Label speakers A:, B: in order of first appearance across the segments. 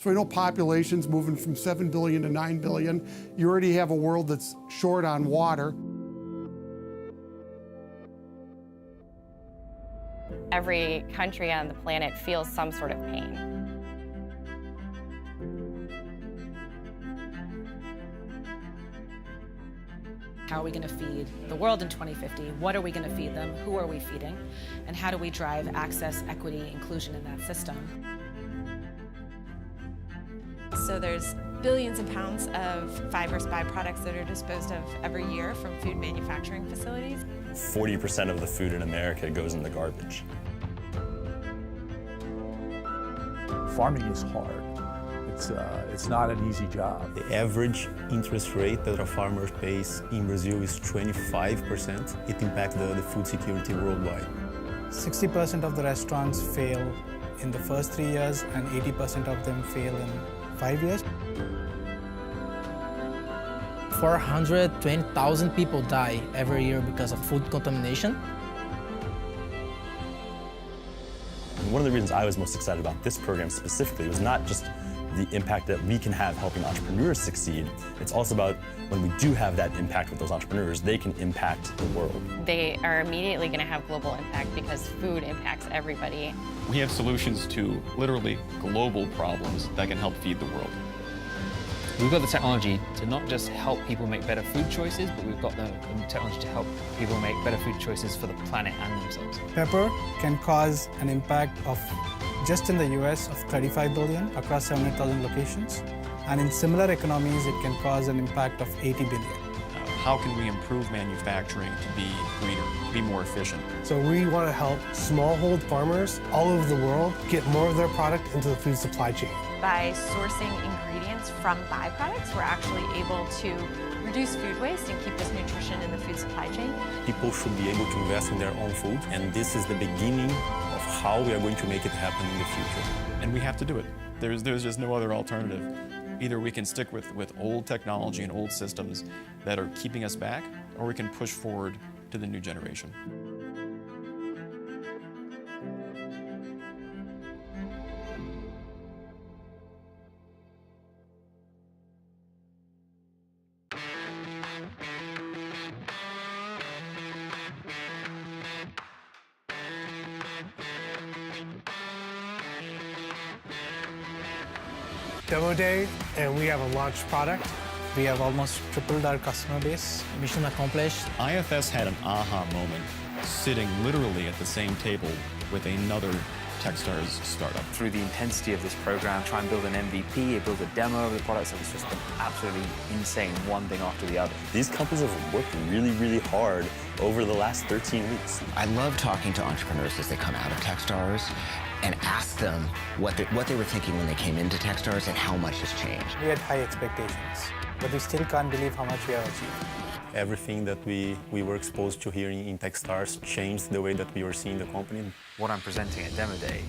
A: So we know population's moving from 7 billion to 9 billion. You already have a world that's short on water.
B: Every country on the planet feels some sort of pain.
C: How are we going to feed the world in 2050? What are we going to feed them? Who are we feeding? And how do we drive access, equity, inclusion in that system?
D: So there's billions of pounds of fibrous byproducts that are disposed of every year from food manufacturing facilities.
E: 40% of the food in America goes in the garbage.
F: Farming is hard. It's not an easy job.
E: The average interest rate that a farmer pays in Brazil is 25%. It impacts the food security worldwide.
G: 60% of the restaurants fail in the first 3 years and 80% of them fail in 5 years.
H: 420,000 people die every year because of food contamination.
E: And one of the reasons I was most excited about this program specifically was not just the impact that we can have helping entrepreneurs succeed. It's also about when we do have that impact with those entrepreneurs, they can impact the world.
B: They are immediately going to have global impact because food impacts everybody.
I: We have solutions to literally global problems that can help feed the world.
J: We've got the technology to not just help people make better food choices, but we've got the technology to help people make better food choices for the planet and themselves.
G: Pepper can cause an impact of, just in the US, of 35 billion across 700,000 locations. And in similar economies, it can cause an impact of 80 billion.
I: How can we improve manufacturing to be greener, to be more efficient?
K: So we want to help smallhold farmers all over the world get more of their product into the food supply chain.
D: By sourcing ingredients from byproducts, we're actually able to reduce food waste and keep this nutrition in the food supply chain.
E: People should be able to invest in their own food, and this is the beginning of how we are going to make it happen in the future.
I: And we have to do it. There's just no other alternative. Either we can stick with old technology and old systems that are keeping us back, or we can push forward to the new generation.
K: Demo day, and we have a launched product.
G: We have almost tripled our customer base.
H: Mission accomplished.
I: IFS had an aha moment sitting literally at the same table with another Techstars startup.
J: Through the intensity of this program, try and build an MVP, build a demo of the products, it was just been absolutely insane, one thing after the other.
E: These companies have worked really, really hard over the last 13 weeks.
L: I love talking to entrepreneurs as they come out of Techstars and ask them what they were thinking when they came into Techstars and how much has changed.
G: We had high expectations, but we still can't believe how much we have achieved.
E: Everything that we were exposed to here in Techstars changed the way that we were seeing the company.
J: What I'm presenting at Demo Day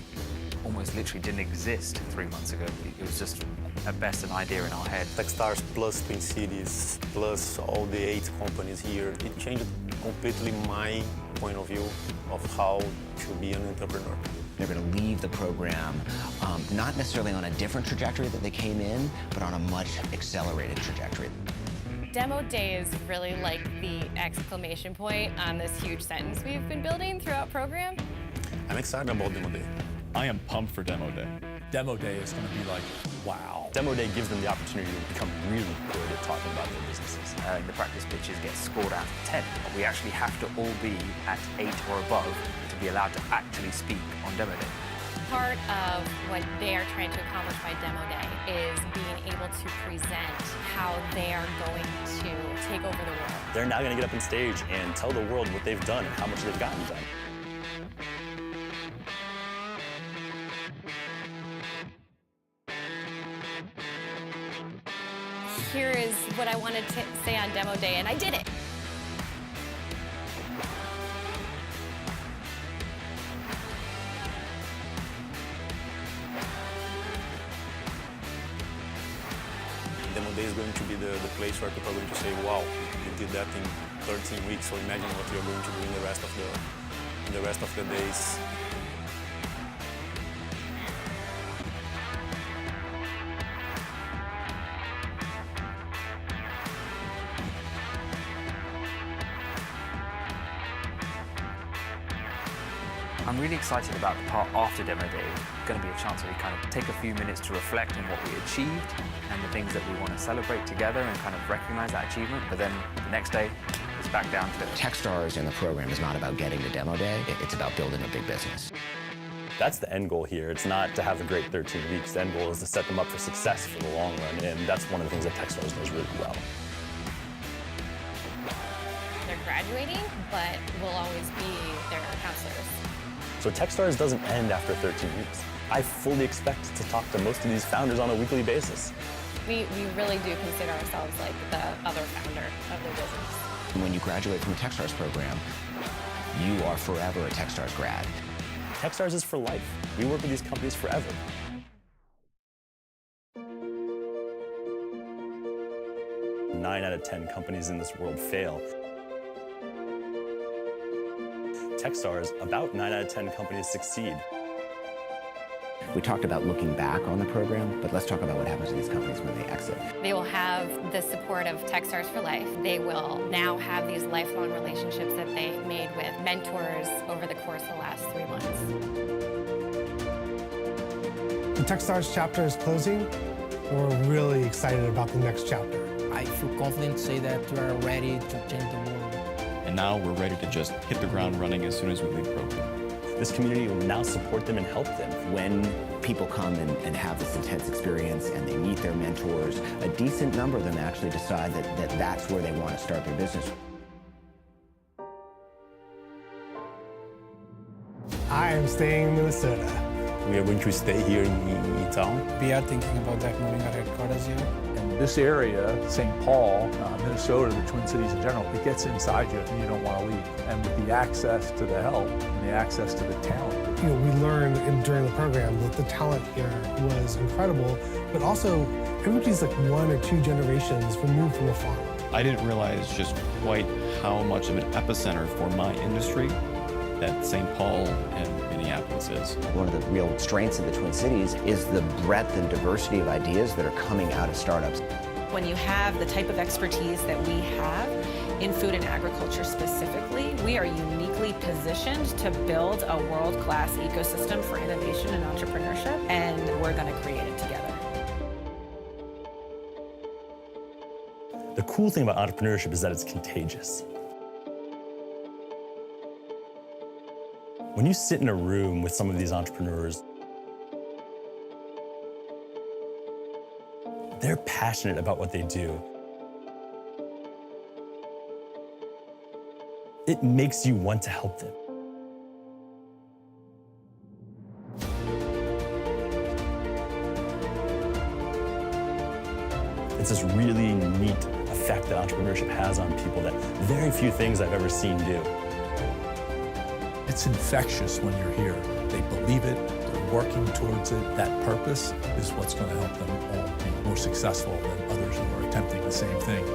J: almost literally didn't exist 3 months ago. It was just, at best, an idea in our head.
E: Techstars plus Twin Cities, plus all the 8 companies here, it changed completely my point of view of how to be an entrepreneur.
L: They're going to leave the program not necessarily on a different trajectory that they came in, but on a much accelerated trajectory.
B: Demo Day is really like the exclamation point on this huge sentence we've been building throughout program.
E: I'm excited about Demo Day.
I: I am pumped for Demo Day.
F: Demo day is going to be like, wow.
E: Demo Day gives them the opportunity to become really good at talking about their businesses.
J: The practice pitches get scored out of 10. We actually have to all be at 8 or above to be allowed to actually speak on Demo Day.
B: Part of what they are trying to accomplish by Demo Day is being able to present how they are going to take over the world.
E: They're now going to get up on stage and tell the world what they've done and how much they've gotten done.
B: Here is what I wanted to say on Demo Day, and I did it.
E: Demo Day is going to be the place where people are going to say, wow, you did that in 13 weeks, so imagine what you're going to do in the rest of the days.
J: I'm really excited about the part after Demo Day. It's going to be a chance where we kind of take a few minutes to reflect on what we achieved and the things that we want to celebrate together and kind of recognize that achievement. But then the next day, it's back down to it.
L: Techstars in the program is not about getting to Demo Day. It's about building a big business.
E: That's the end goal here. It's not to have a great 13 weeks. The end goal is to set them up for success for the long run, and that's one of the things that Techstars does really well.
B: They're graduating, but we'll always be their counselors.
E: So Techstars doesn't end after 13 weeks. I fully expect to talk to most of these founders on a weekly basis.
B: We really do consider ourselves like the other founder of the business.
L: When you graduate from the Techstars program, you are forever a Techstars grad.
E: Techstars is for life. We work with these companies forever. Nine out of 10 companies in this world fail. Techstars, about 9 out of 10 companies succeed.
L: We talked about looking back on the program, but let's talk about what happens to these companies when they exit.
B: They will have the support of Techstars for life. They will now have these lifelong relationships that they made with mentors over the course of the last 3 months.
K: The Techstars chapter is closing. We're really excited about the next chapter.
H: I feel confident to say that we are ready to change the world.
I: And now we're ready to just hit the ground running as soon as we leave the program.
E: This community will now support them and help them.
L: When people come and have this intense experience and they meet their mentors, a decent number of them actually decide that that's where they want to start their business.
K: I am staying in Minnesota.
F: We are going to stay here in town.
G: We are thinking about that, moving our headquarters here.
F: And this area, St. Paul, Minnesota, the Twin Cities in general, it gets inside you and you don't want to leave. And with the access to the help and the access to the talent.
K: You know, we learned during the program that the talent here was incredible, but also everybody's like 1 or 2 generations removed from the farm.
I: I didn't realize just quite how much of an epicenter for my industry that St. Paul and Minneapolis is.
L: One of the real strengths of the Twin Cities is the breadth and diversity of ideas that are coming out of startups.
C: When you have the type of expertise that we have in food and agriculture specifically, we are uniquely positioned to build a world-class ecosystem for innovation and entrepreneurship, and we're going to create it together.
E: The cool thing about entrepreneurship is that it's contagious. When you sit in a room with some of these entrepreneurs, they're passionate about what they do. It makes you want to help them. It's this really neat effect that entrepreneurship has on people that very few things I've ever seen do.
F: It's infectious when you're here. They believe it, they're working towards it. That purpose is what's going to help them all be more successful than others who are attempting the same thing.